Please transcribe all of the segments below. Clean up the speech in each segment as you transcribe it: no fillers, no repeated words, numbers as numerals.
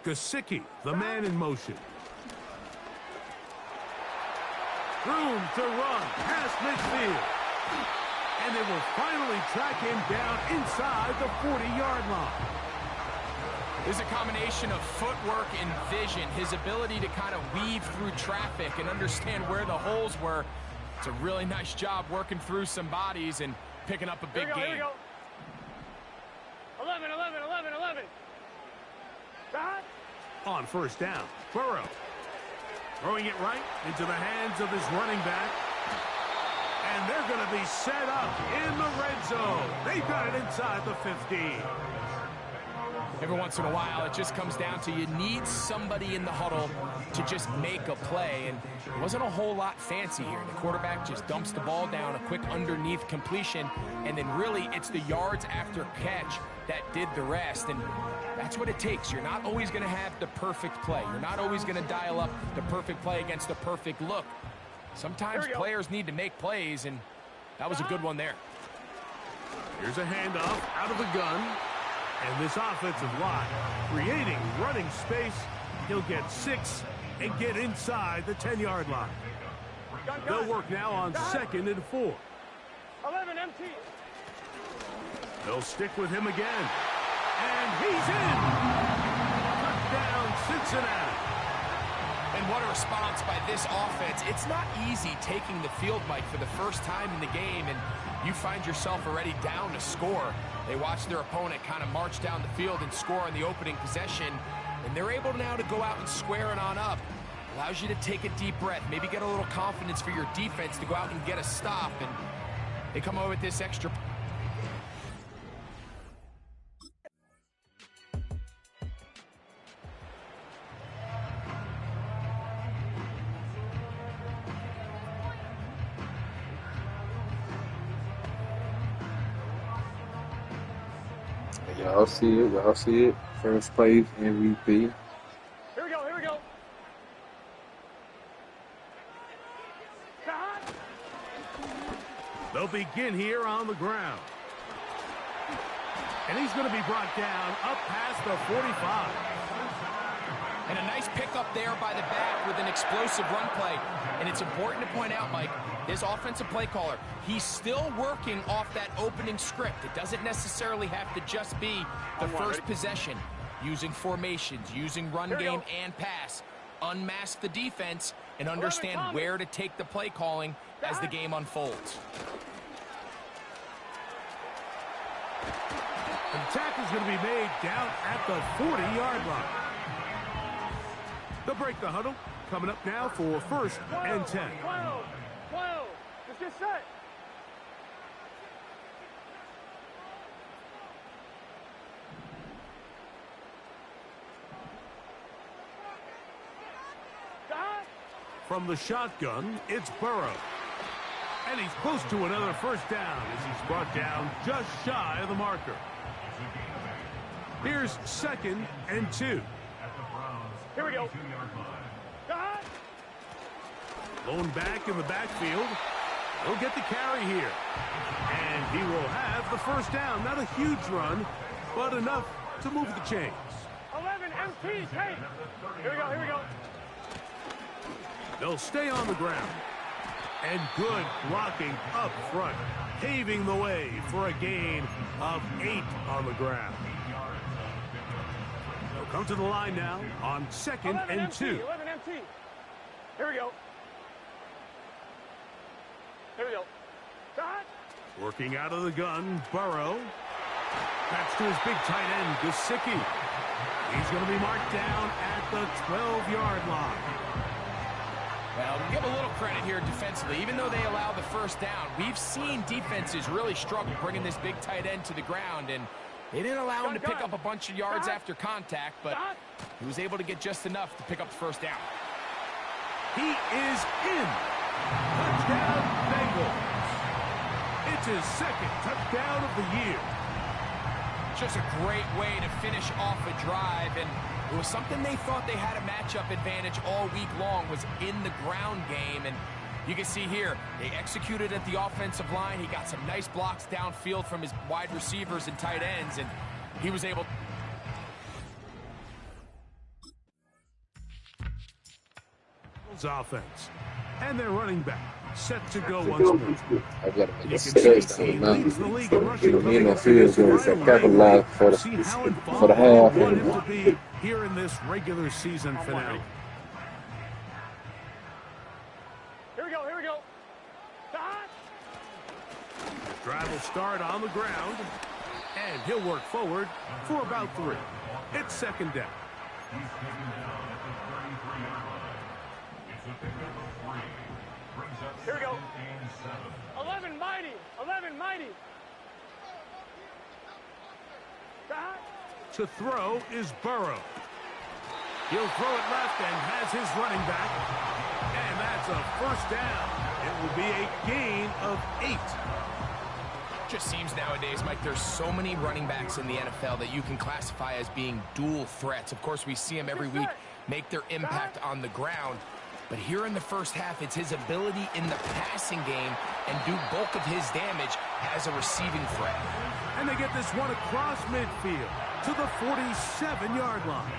Gesicki, the man in motion. Room to run past midfield. And they will finally track him down inside the 40-yard line. There's a combination of footwork and vision, his ability to kind of weave through traffic and understand where the holes were. It's a really nice job working through some bodies and picking up a big gain. Here we go. 11, 11, 11, 11. God. On first down, Burrow. Throwing it right into the hands of his running back. And they're going to be set up in the red zone. They've got it inside the 15. Every once in a while, it just comes down to you need somebody in the huddle to just make a play. And it wasn't a whole lot fancy here. The quarterback just dumps the ball down, a quick underneath completion, and then really it's the yards after catch that did the rest. And that's what it takes. You're not always going to have the perfect play. You're not always going to dial up the perfect play against the perfect look. Sometimes players need to make plays, and that was a good one there. Here's a handoff out of the gun. And this offensive line creating running space. He'll get 6 and get inside the 10-yard line. They'll work now on 2nd and 4. 11 empty. They'll stick with him again. And he's in. Touchdown, Cincinnati. And what a response by this offense. It's not easy taking the field, Mike, for the first time in the game, and you find yourself already down to score. They watch their opponent kind of march down the field and score on the opening possession, and they're able now to go out and square it on up. Allows you to take a deep breath, maybe get a little confidence for your defense to go out and get a stop, and they come over with this extra. Y'all see it. Y'all see it. First place MVP. Here we go. Here we go. God. They'll begin here on the ground. And he's going to be brought down up past the 45. And a nice pickup there by the back with an explosive run play. And it's important to point out, Mike, this offensive play caller, he's still working off that opening script. It doesn't necessarily have to just be the first possession. Using formations, using run game and pass. Unmask the defense and understand where to take the play calling as the game unfolds. The tackle's going to be made down at the 40-yard line. They'll break the huddle. Coming up now for 1st and 10. 12. Let's get set. From the shotgun, it's Burrow. And he's close to another first down as he's brought down just shy of the marker. Here's 2nd and 2. Here we go. Lone back in the backfield. He'll get the carry here. And he will have the first down. Not a huge run, but enough to move the chains. 11 MT. Hey. Here we go. Here we go. They'll stay on the ground. And good blocking up front, paving the way for a gain of 8 on the ground. They'll come to the line now on 2nd and 2. 11 MT. Here we go. Here we go. Shot. Working out of the gun, Burrow. That's to his big tight end, Gesicki. He's going to be marked down at the 12-yard line. Well, we give a little credit here defensively. Even though they allow the first down, we've seen defenses really struggle bringing this big tight end to the ground, and they didn't allow him to pick up a bunch of yards after contact, but he was able to get just enough to pick up the first down. He is in. Touchdown, Bengals. It's his 2nd touchdown of the year. Just a great way to finish off a drive, and it was something they thought they had a matchup advantage all week long, was in the ground game. And you can see here, they executed at the offensive line. He got some nice blocks downfield from his wide receivers and tight ends, and he was able. Bengals offense. And their running back set to go once more. I gotta make You a can touchdown see he now. leads the league in You rushing know, coming me and into field this goals final and capitalize game. for See how the involved half. they want him to be here in this regular season finale. Here we go, here we go. Drive will start on the ground, and he'll work forward for about 3. It's second down. Here we go. 11 mighty, 11 mighty. To throw is Burrow. He'll throw it left and has his running back. And that's a first down. It will be a gain of 8. Just seems nowadays, Mike, there's so many running backs in the NFL that you can classify as being dual threats. Of course, we see them every week make their impact on the ground. But here in the first half, it's his ability in the passing game and do bulk of his damage as a receiving threat. And they get this one across midfield to the 47-yard line.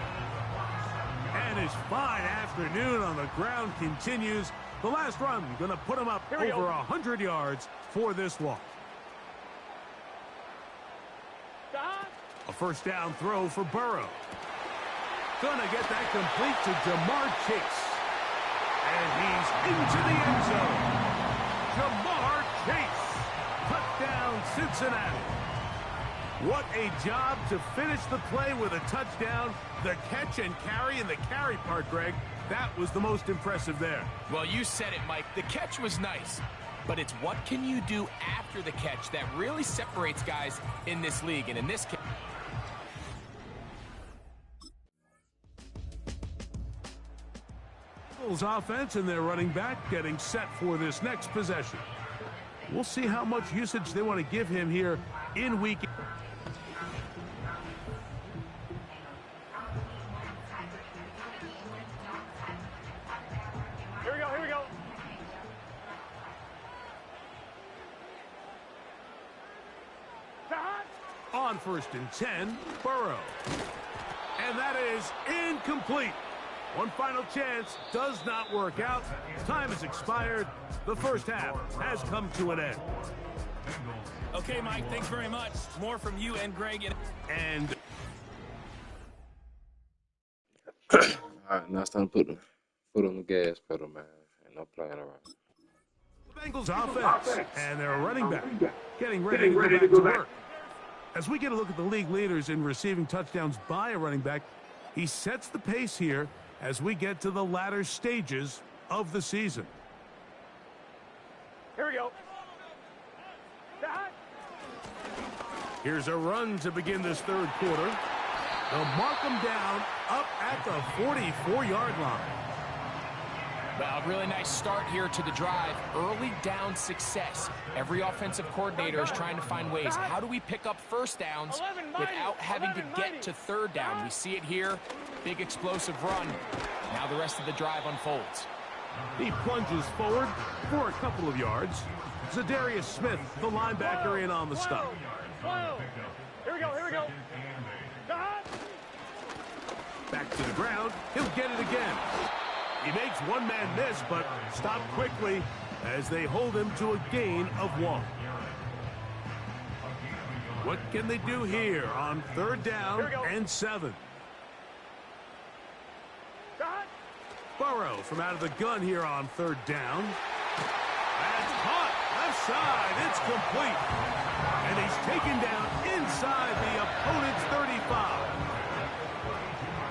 And his fine afternoon on the ground continues. The last run going to put him up over 100 yards for this one. A first down throw for Burrow. Gonna get that complete to Jamar Chase. And he's into the end zone. Jamar Chase. Touchdown, Cincinnati. What a job to finish the play with a touchdown. The catch and carry, and the carry part, Greg, that was the most impressive there. Well, you said it, Mike. The catch was nice. But it's what can you do after the catch that really separates guys in this league. And in this case, offense and their running back getting set for this next possession. We'll see how much usage they want to give him here in week. Here we go, here we go. On 1st and 10, Burrow. And that is incomplete. One final chance does not work out. Time has expired. The first half has come to an end. Okay, Mike, thanks very much. More from you and Greg. And All right, now it's time to put the foot on the gas pedal, man. And no playing around. the Bengals offense and their running back getting ready to go back to work. As we get a look at the league leaders in receiving touchdowns by a running back, he sets the pace here as we get to the latter stages of the season. Here we go. Here's a run to begin this third quarter. They'll mark him down up at the 44-yard line. well, really nice start here to the drive. Early down success. Every offensive coordinator is trying to find ways. How do we pick up first downs without having to get to third down? We see it here. Big explosive run. Now the rest of the drive unfolds. He plunges forward for a couple of yards. Zadarius Smith, the linebacker, in on the stop. Whoa. Here we go, here we go. Back to the ground. He'll get it again. He makes one man miss, but stopped quickly as they hold him to a gain of 1. What can they do here on 3rd down and 7? Burrow from out of the gun here on 3rd down. That's caught. Left side. It's complete. And he's taken down inside the opponent's 35.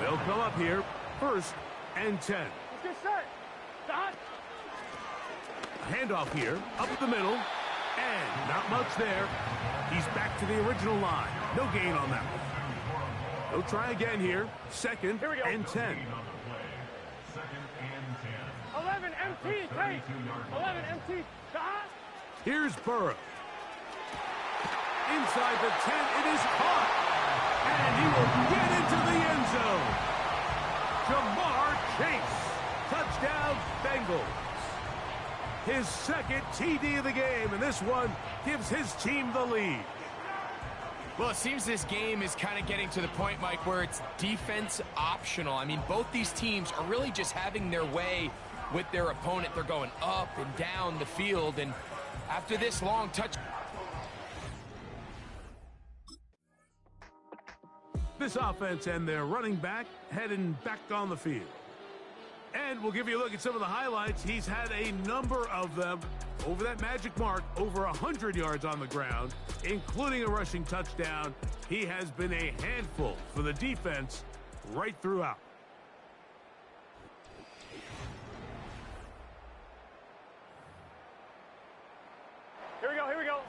They'll come up here 1st and 10. Get set. Stop. Handoff here, up the middle, and not much there. He's back to the original line. No gain on that one. They'll try again here. 2nd and 10. 11 MT, take. 11 MT. Stop. Here's Burrow. Inside the 10, it is caught. And he will get into the end zone. Jamar Chase. Touchdown, Bengals. His 2nd TD of the game, and this one gives his team the lead. Well, it seems this game is kind of getting to the point, Mike, where it's defense optional. I mean, both these teams are really just having their way with their opponent. They're going up and down the field, and after this long touch... This offense and their running back heading back on the field. And we'll give you a look at some of the highlights. He's had a number of them over that magic mark, over 100 yards on the ground, including a rushing touchdown. He has been a handful for the defense right throughout. Here we go, here we go.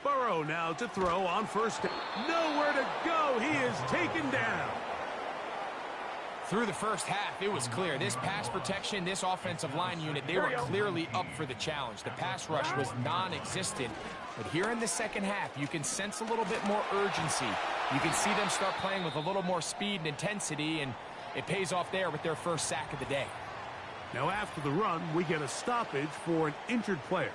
Burrow now to throw on first down. Nowhere to go. He is taken down. Through the first half, it was clear. This pass protection, this offensive line unit, they were clearly up for the challenge. The pass rush was non-existent. But here in the second half, you can sense a little bit more urgency. You can see them start playing with a little more speed and intensity, and it pays off there with their first sack of the day. Now after the run, we get a stoppage for an injured player.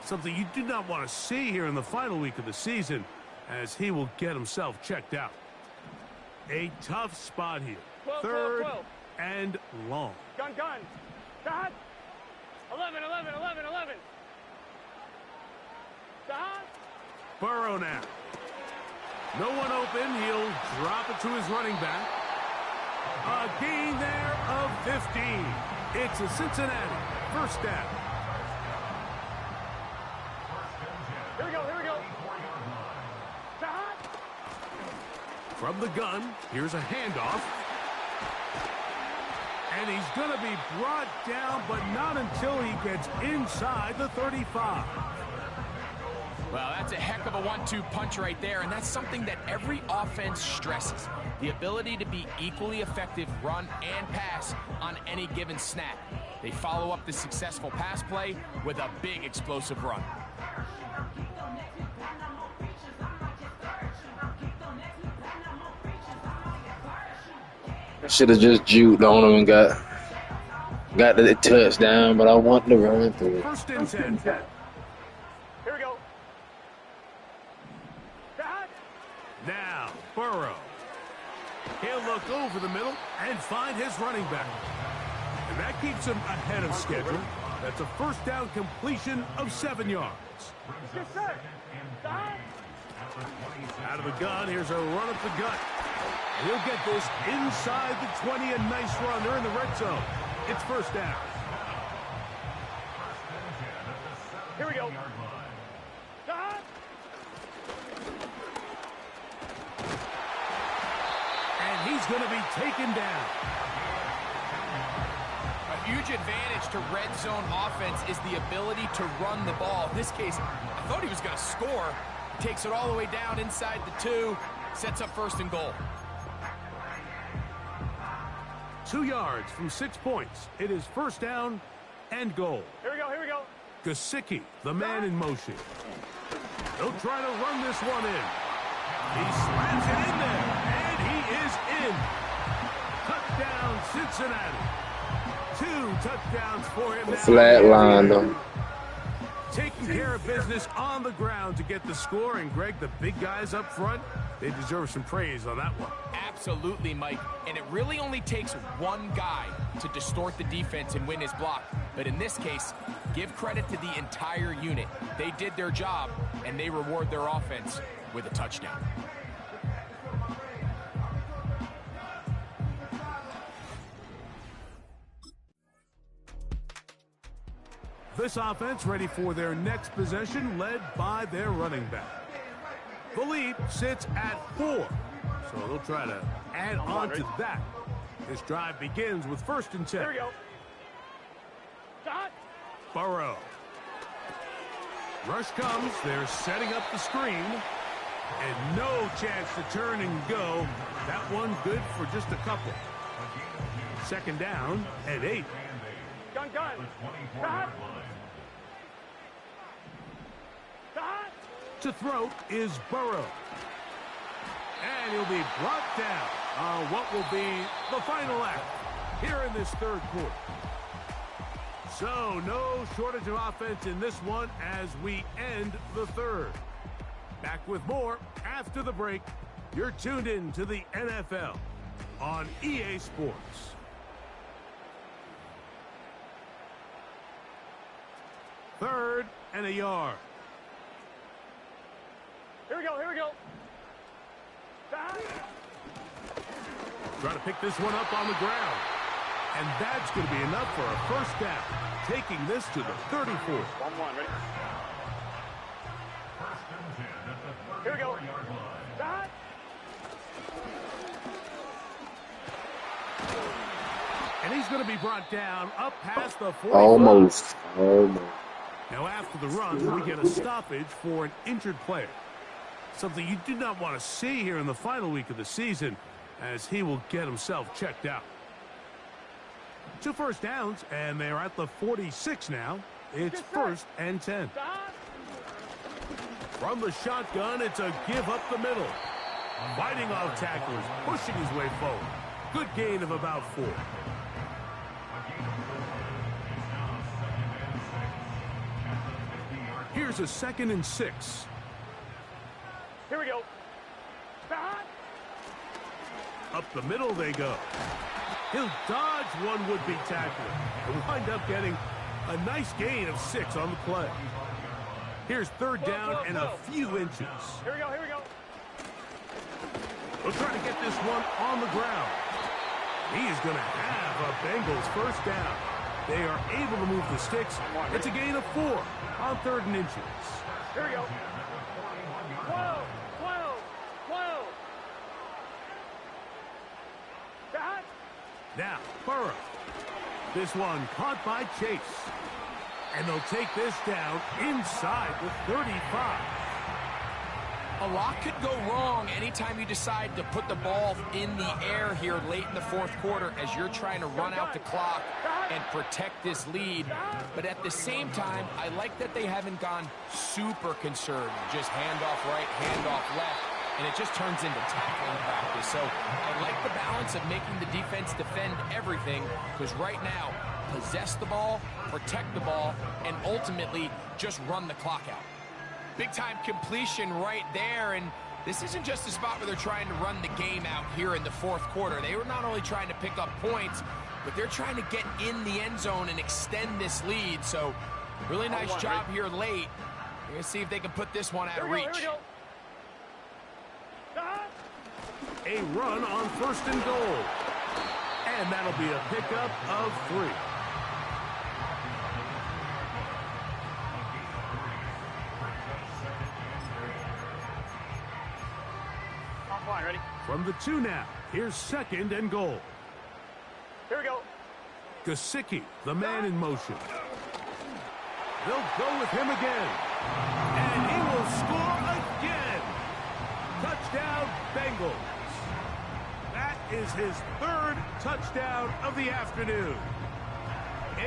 Something you do not want to see here in the final week of the season, as he will get himself checked out. A tough spot here. 3rd and long. Gun. Dot. 11. Dot. Burrow now. No one open. He'll drop it to his running back. A gain there of 15. It's a Cincinnati first down. Here we go. Dot. From the gun, here's a handoff. And he's going to be brought down, but not until he gets inside the 35. Well, that's a heck of a 1-2 punch right there, and that's something that every offense stresses. The ability to be equally effective run and pass on any given snap. They follow up the successful pass play with a big explosive run. I should have just juked on him and got the touchdown, but I want to run through it. 1st and 10. Here we go. Dot. Now, Burrow. He'll look over the middle and find his running back. And that keeps him ahead of schedule. That's a first down completion of 7 yards. Yes, sir. Dot. Out of the gun, here's a run up the gut. He'll get this inside the 20, a nice run. They're in the red zone. It's first down. Here we go. Dot. And he's going to be taken down. A huge advantage to red zone offense is the ability to run the ball. In this case, I thought he was going to score. Takes it all the way down inside the 2, sets up 1st and goal. 2 yards from 6 points. It is first down and goal. Here we go. Gesicki, the man in motion. He'll try to run this one in. He slams it in there, and he is in. Touchdown, Cincinnati. 2 touchdowns for him now. Flat line, though. Taking care of business on the ground to get the score. And, Greg, the big guys up front, they deserve some praise on that one. Absolutely, Mike. And it really only takes one guy to distort the defense and win his block. But in this case, give credit to the entire unit. They did their job, and they reward their offense with a touchdown. This offense ready for their next possession, led by their running back. The lead sits at 4, so they'll try to add on to that. This drive begins with 1st and 10. Here we go. Dot. Burrow. Rush comes. They're setting up the screen. And no chance to turn and go. That one good for just a couple. 2nd down and 8. Gun. Dot. Dot. To throw is Burrow. And he'll be brought down on what will be the final act here in this 3rd quarter. So no shortage of offense in this one as we end the 3rd. Back with more after the break You're tuned in to the NFL on EA Sports. Third and a yard. Here we go, here we go. Trying to pick this one up on the ground. And that's going to be enough for a first down. Taking this to the 34. 1-1, ready? Here we go. And he's going to be brought down up past the 45. Almost. Now after the run, we get a stoppage for an injured player. Something you do not want to see here in the final week of the season, as he will get himself checked out. 2 first downs, and they're at the 46 now. It's 1st and 10. From the shotgun, it's a give up the middle. Fighting off tacklers, pushing his way forward. Good gain of about 4. Here's a 2nd and 6. Here we go. Up the middle they go. He'll dodge one would-be tackler and wind up getting a nice gain of 6 on the play. Here's 3rd down and a few inches. Here we go, here we go. We'll try to get this one on the ground. He is going to have a Bengals first down. They are able to move the sticks. It's a gain of 4 on 3rd and inches. Here we go. 12, 12, 12. Now, Burrow. This one caught by Chase. And they'll take this down inside the 35. A lot could go wrong anytime you decide to put the ball in the air here late in the 4th quarter as you're trying to run out the clock and protect this lead. But at the same time, I like that they haven't gone super conservative. Just handoff right, handoff left, and it just turns into tackling practice. So I like the balance of making the defense defend everything, because right now, possess the ball, protect the ball, and ultimately just run the clock out. Big-time completion right there, and this isn't just a spot where they're trying to run the game out here in the 4th quarter. They were not only trying to pick up points, but they're trying to get in the end zone and extend this lead. So really nice job here late. We're going to see if they can put this one out of reach. A run on 1st and goal. And that'll be a pickup of 3. Ready? From the 2 now, here's 2nd and goal. Here we go. Gesicki, the man in motion. They'll go with him again. And he will score again. Touchdown, Bengals. That is his 3rd touchdown of the afternoon.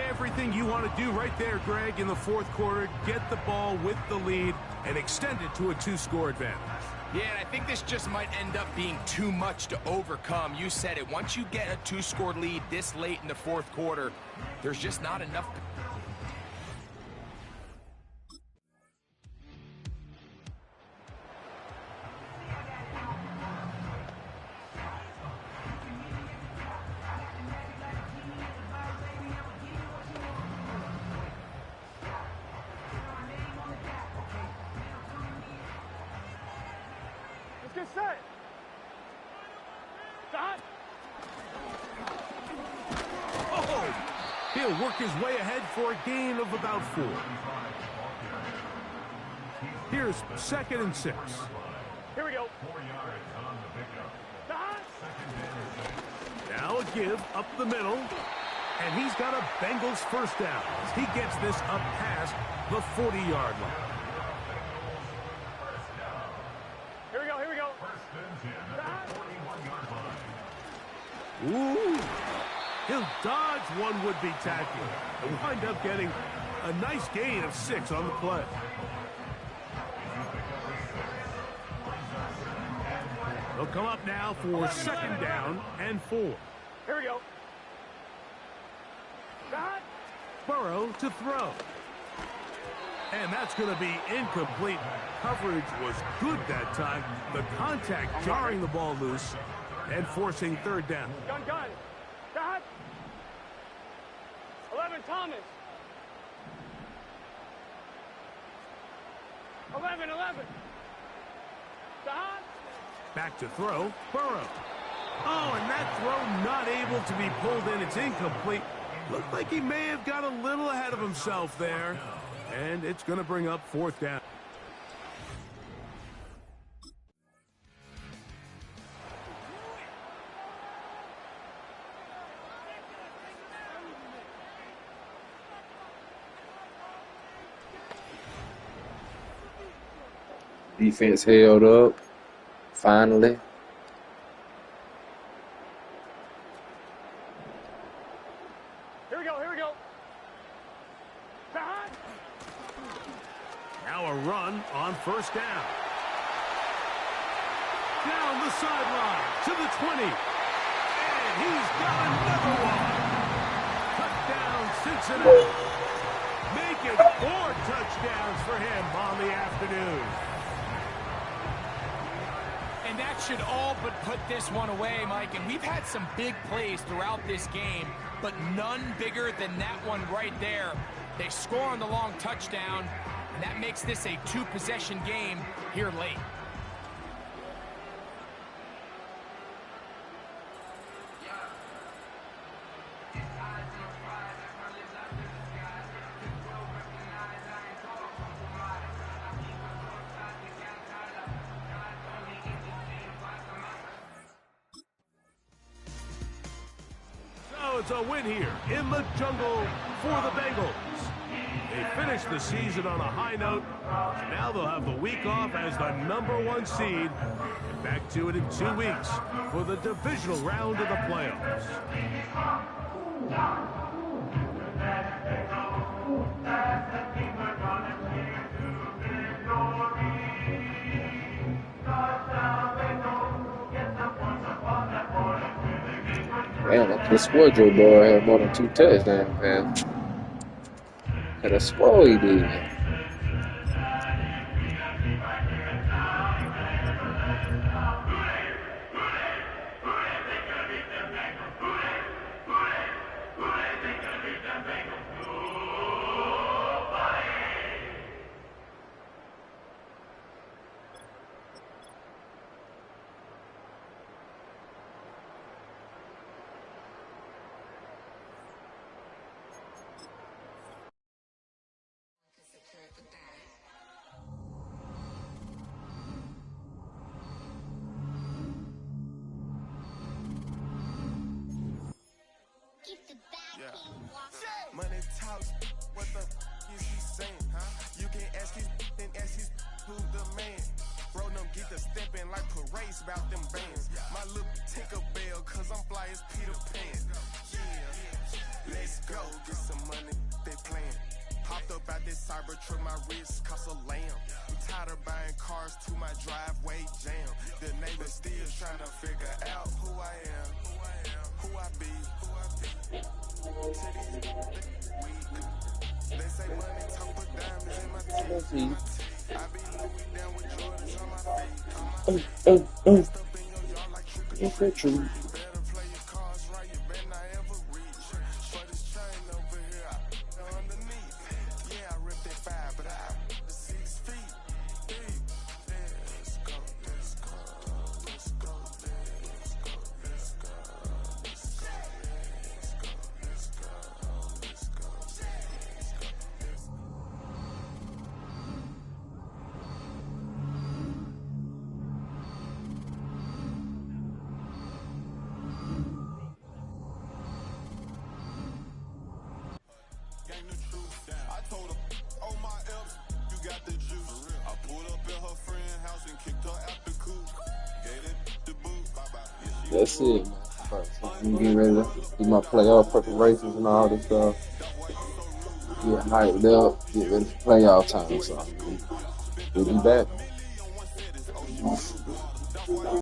Everything you want to do right there, Greg, in the 4th quarter, get the ball with the lead and extend it to a 2-score advantage. Yeah, and I think this just might end up being too much to overcome. You said it. Once you get a 2-score lead this late in the 4th quarter, there's just not enough. Get set. Stop. Oh! He'll work his way ahead for a gain of about 4. Here's 2nd and 6. Here we go. Now a give up the middle. And he's got a Bengals first down as he gets this up past the 40-yard line. Ooh, he'll dodge one would-be tackler and wind up getting a nice gain of 6 on the play. They'll come up now for 2nd down and 4. Here we go. Burrow to throw. And that's going to be incomplete. Coverage was good that time. The contact jarring the ball loose and forcing third down. Gun. Dot. 11, Thomas. 11. Dot. Back to throw, Burrow. Oh, and that throw not able to be pulled in. It's incomplete. Looked like he may have got a little ahead of himself there. And it's going to bring up fourth down. Defense held up. Finally. Here we go. Dot. Now a run on first down. Down the sideline to the 20. And he's got another one. Touchdown, Cincinnati. Make it 4 touchdowns for him on the afternoon. And that should all but put this one away, Mike. And we've had some big plays throughout this game, but none bigger than that one right there. They score on the long touchdown, and that makes this a 2-possession game here late. So it's a win here in the jungle for the Bengals. They finished the season on a high note. So now they'll have the week off as the #1 seed. And back to it in 2 weeks for the divisional round of the playoffs. Man, the Squadron boy had more than 2 touchdowns, man. Could have swore he did. Money talks, what the is he saying? Huh? You can ask his and ask his who the man. Bro, them get the stepping like parades about them bands. My little Tinkerbell, cause I'm fly as Peter Pan. Yeah, let's go, get some money, they playing. Hopped up out this cyber truck, my wrist cost a lamb. I'm tired of buying cars to my driveway jam. The neighbors still trying to figure out who I am, who I be. They say money talk, put diamonds in my teeth. I be Louis down with Jordans on my feet. Step in your yard like trick or treat. You better play your cards right, you better not ever reach. For this chain over here, I underneath. Yeah, I ripped it 5, but I 6 feet deep. Let's go, let's go, let's go, let's go, let's go, let's go, let's go, let's go, let's go. Gang the truth down. I told her, oh my F's, you got the juice. I pulled up at her friend's house and kicked her out the coop. Gave it the boot. Bye-bye. That's it, man. I'm getting ready to do my playoff preparations and all this stuff. Get hyped up, get ready for playoff time. So we'll be back.